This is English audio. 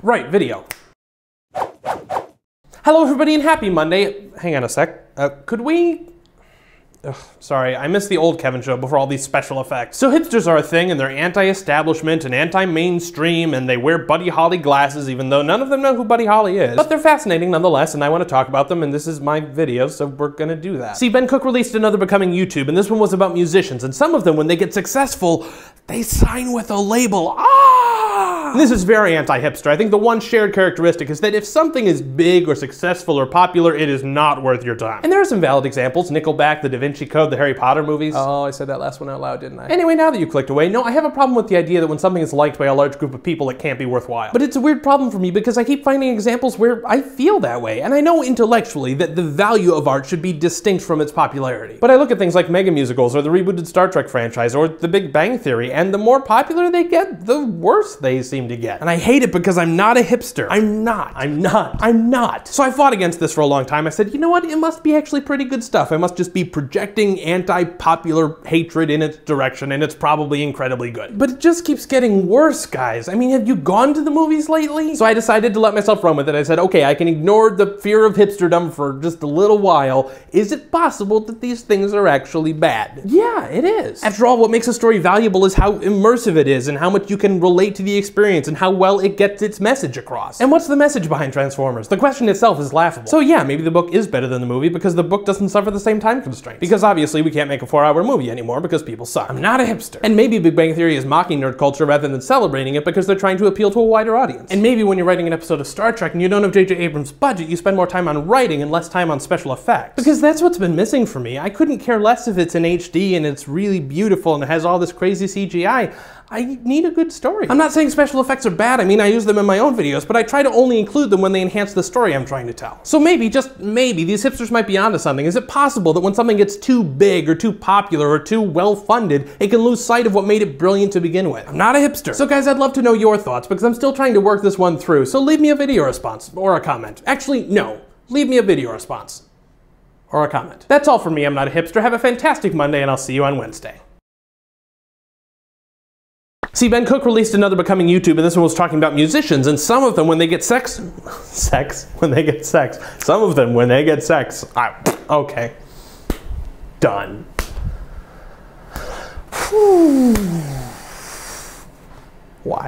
Right, video. Hello everybody and happy Monday. Hang on a sec. Could we... Ugh, sorry, I missed the old Kevin show before all these special effects. So hipsters are a thing, and they're anti-establishment and anti-mainstream, and they wear Buddy Holly glasses, even though none of them know who Buddy Holly is. But they're fascinating nonetheless, and I want to talk about them, and this is my video, so we're gonna do that. See, Ben Cook released another Becoming YouTube, and this one was about musicians, and some of them, when they get successful, they sign with a label. And this is very anti-hipster. I think the one shared characteristic is that if something is big or successful or popular, it is not worth your time. And there are some valid examples. Nickelback, the Da Vinci Code, the Harry Potter movies. Oh, I said that last one out loud, didn't I? Anyway, now that you clicked away, no, I have a problem with the idea that when something is liked by a large group of people, it can't be worthwhile. But it's a weird problem for me because I keep finding examples where I feel that way. And I know intellectually that the value of art should be distinct from its popularity. But I look at things like mega musicals or the rebooted Star Trek franchise or The Big Bang Theory, and the more popular they get, the worse they seem to get. And I hate it because I'm not a hipster. I'm not. So I fought against this for a long time. I said, you know what? It must be actually pretty good stuff. I must just be projecting anti-popular hatred in its direction, and it's probably incredibly good. But it just keeps getting worse, guys. I mean, have you gone to the movies lately? So I decided to let myself run with it. I said, okay, I can ignore the fear of hipsterdom for just a little while. Is it possible that these things are actually bad? Yeah, it is. After all, what makes a story valuable is how immersive it is and how much you can relate to the experience and how well it gets its message across. And what's the message behind Transformers? The question itself is laughable. So yeah, maybe the book is better than the movie because the book doesn't suffer the same time constraints. Because obviously we can't make a 4-hour movie anymore because people suck. I'm not a hipster. And maybe Big Bang Theory is mocking nerd culture rather than celebrating it because they're trying to appeal to a wider audience. And maybe when you're writing an episode of Star Trek and you don't have J.J. Abrams' budget, you spend more time on writing and less time on special effects. Because that's what's been missing for me. I couldn't care less if it's in HD and it's really beautiful and it has all this crazy CGI. I need a good story. I'm not saying special effects are bad. I mean, I use them in my own videos, but I try to only include them when they enhance the story I'm trying to tell. So maybe, just maybe, these hipsters might be onto something. Is it possible that when something gets too big or too popular or too well-funded, it can lose sight of what made it brilliant to begin with? I'm not a hipster. So guys, I'd love to know your thoughts because I'm still trying to work this one through. So leave me a video response or a comment. Actually, no. Leave me a video response or a comment. That's all for me. I'm not a hipster. Have a fantastic Monday and I'll see you on Wednesday. See, Ben Cook released another Becoming YouTube, and this one was talking about musicians, and some of them, when they get some of them, when they get sex, okay, done. Why?